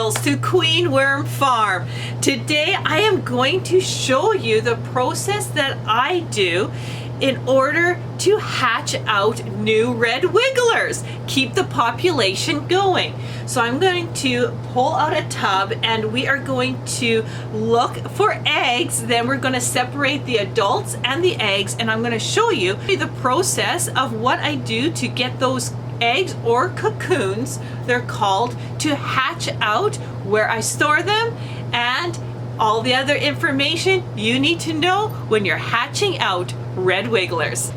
Girls to Queen Worm Farm. Today I am going to show you the process that I do in order to hatch out new red wigglers, keep the population going. So I'm going to pull out a tub and we are going to look for eggs. Then we're going to separate the adults and the eggs, and I'm going to show you the process of what I do to get those eggs, or cocoons they're called, to hatch out, where I store them, and all the other information you need to know when you're hatching out red wigglers.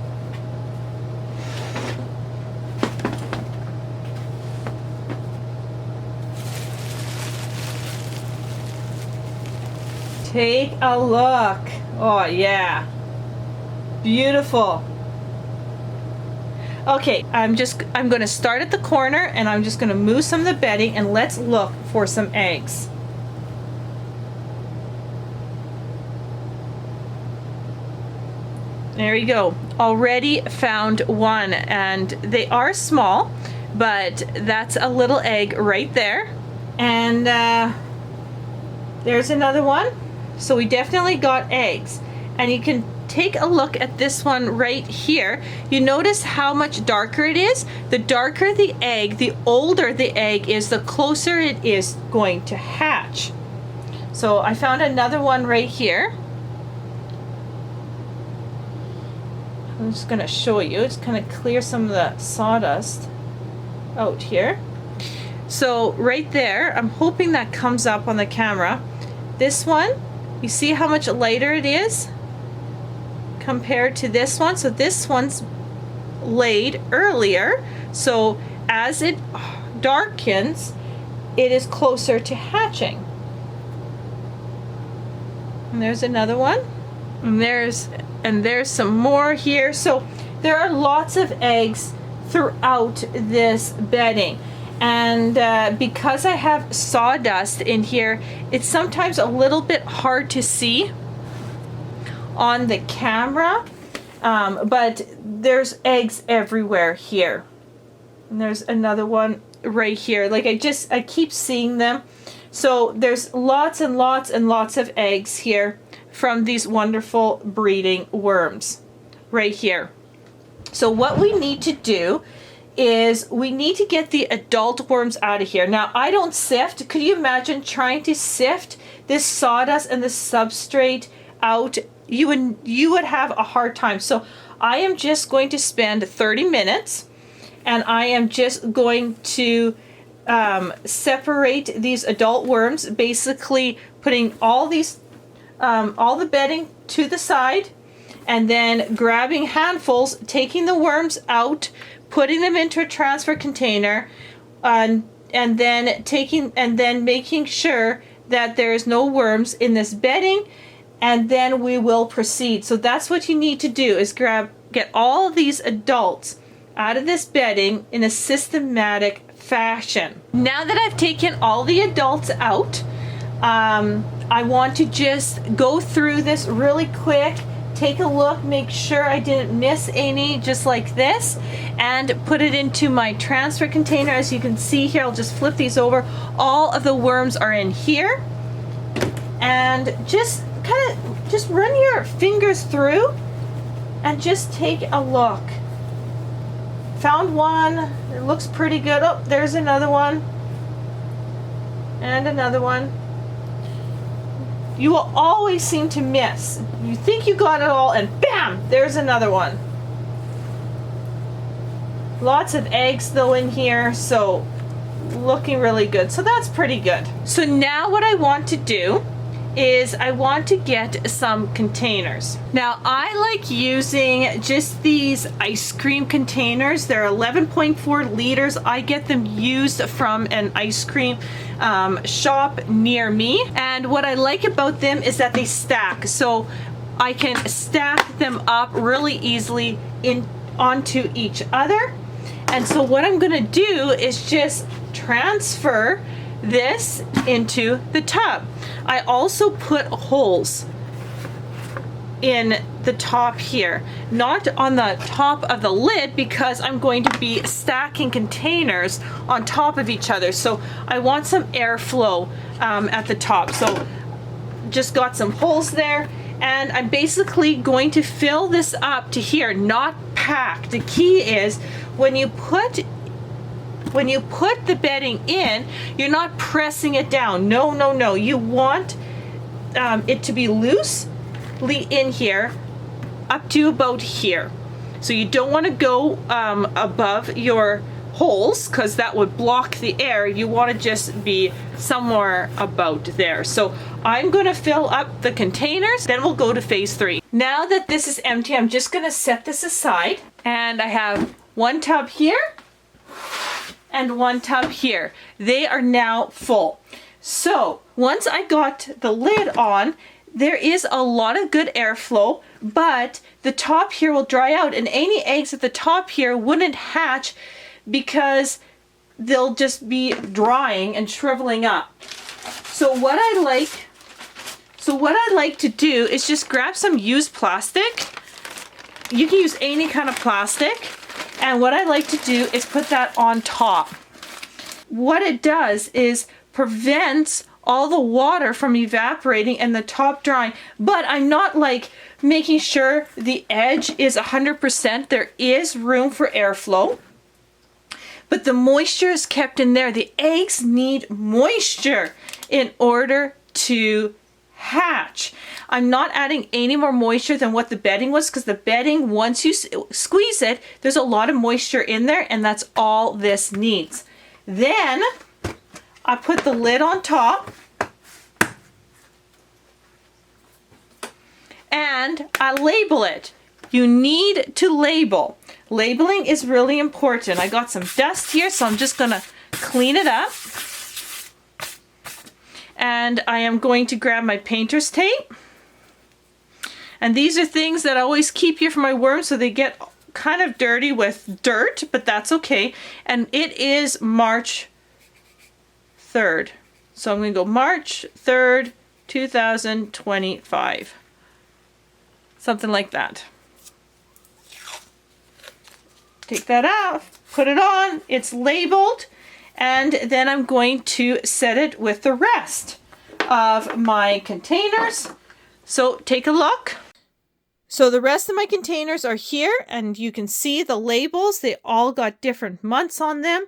Take a look. Oh yeah, beautiful. Okay, I'm going to start at the corner and I'm just going to move some of the bedding, and let's look for some eggs. There you go. Already found one, and they are small, but that's a little egg right there. And there's another one. So we definitely got eggs. And you can take a look at this one right here. You notice how much darker it is? The darker the egg, the older the egg is, the closer it is going to hatch. So I found another one right here. I'm just going to show you. It's kind of clear some of the sawdust out here. So right there, I'm hoping that comes up on the camera. This one, you see how much lighter it is compared to this one? So this one's laid earlier. So as it darkens, it is closer to hatching. And there's another one. And there's some more here. So there are lots of eggs throughout this bedding. And because I have sawdust in here, it's sometimes a little bit hard to see on the camera, but there's eggs everywhere here. And there's another one right here. Like I keep seeing them. So there's lots and lots and lots of eggs here from these wonderful breeding worms right here. So what we need to do is we need to get the adult worms out of here. Now I don't sift. Could you imagine trying to sift this sawdust and the substrate out? You would have a hard time. So I am just going to spend 30 minutes and I am just going to separate these adult worms, basically putting all the bedding to the side, and then grabbing handfuls, taking the worms out, putting them into a transfer container, and then making sure that there is no worms in this bedding, and then we will proceed. So that's what you need to do, is get all of these adults out of this bedding in a systematic fashion. Now that I've taken all the adults out, I want to just go through this really quick, take a look, make sure I didn't miss any, just like this, and put it into my transfer container. As you can see here, I'll just flip these over. All of the worms are in here, and just run your fingers through and just take a look. Found one. It looks pretty good. Oh, there's another one. And another one. You will always seem to miss. You think you got it all, and bam! There's another one. Lots of eggs though in here, so looking really good. So that's pretty good. So now what I want to do is I want to get some containers. Now I like using just these ice cream containers. They're 11.4 liters. I get them used from an ice cream shop near me, and what I like about them is that they stack, so I can stack them up really easily onto each other. And so what I'm gonna do is just transfer this into the tub. I also put holes in the top here, not on the top of the lid, because I'm going to be stacking containers on top of each other. So I want some airflow at the top. So just got some holes there, and I'm basically going to fill this up to here, not pack. The key is when you put the bedding in, you're not pressing it down. No, no, no. You want it to be loosely in here up to about here. So you don't want to go above your holes, because that would block the air. You want to just be somewhere about there. So I'm going to fill up the containers, then we'll go to phase 3. Now that this is empty, I'm just going to set this aside, and I have one tub here and one tub here. They are now full. So once I got the lid on, there is a lot of good airflow, but the top here will dry out, and any eggs at the top here wouldn't hatch because they'll just be drying and shriveling up. So what I like to do is just grab some used plastic. You can use any kind of plastic, and what I like to do is put that on top. What it does is prevents all the water from evaporating and the top drying, but I'm not like making sure the edge is 100%. There is room for airflow, but the moisture is kept in there. The eggs need moisture in order to hatch. I'm not adding any more moisture than what the bedding was, because the bedding, once you squeeze it, there's a lot of moisture in there, and that's all this needs. Then I put the lid on top, and I label it. You need to label. Labeling is really important. I got some dust here, so I'm just gonna clean it up. And I am going to grab my painter's tape. And these are things that I always keep here for my worms, so they get kind of dirty with dirt, but that's okay. And it is March 3rd. So I'm going to go March 3rd, 2025. Something like that. Take that out, put it on, it's labeled, and then I'm going to set it with the rest of my containers. So take a look. So the rest of my containers are here, and you can see the labels. They all got different months on them.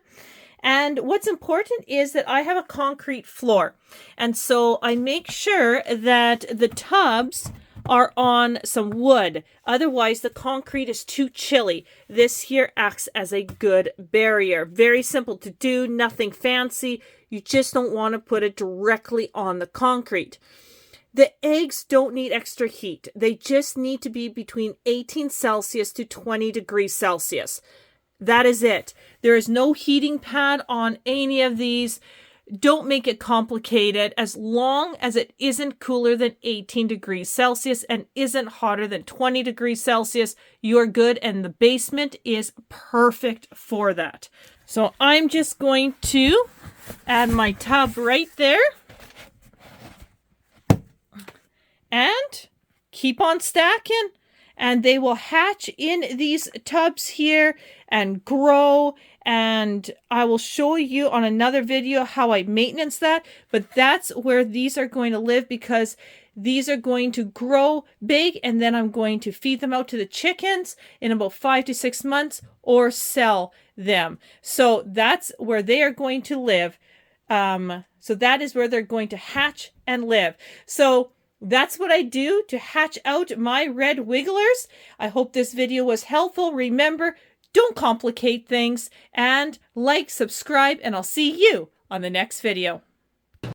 And what's important is that I have a concrete floor. And so I make sure that the tubs are on some wood. Otherwise, the concrete is too chilly. This here acts as a good barrier. Very simple to do, nothing fancy. You just don't want to put it directly on the concrete. The eggs don't need extra heat. They just need to be between 18 Celsius to 20 degrees Celsius. That is it. There is no heating pad on any of these. Don't make it complicated. As long as it isn't cooler than 18 degrees Celsius and isn't hotter than 20 degrees Celsius, you're good, and the basement is perfect for that. So I'm just going to add my tub right there and keep on stacking, and they will hatch in these tubs here and grow. And I will show you on another video how I maintenance that, but that's where these are going to live, because these are going to grow big, and then I'm going to feed them out to the chickens in about 5 to 6 months or sell them. So that's where they are going to live. So that is where they're going to hatch and live. So that's what I do to hatch out my red wigglers. I hope this video was helpful. Remember, don't complicate things, and like, subscribe, and I'll see you on the next video.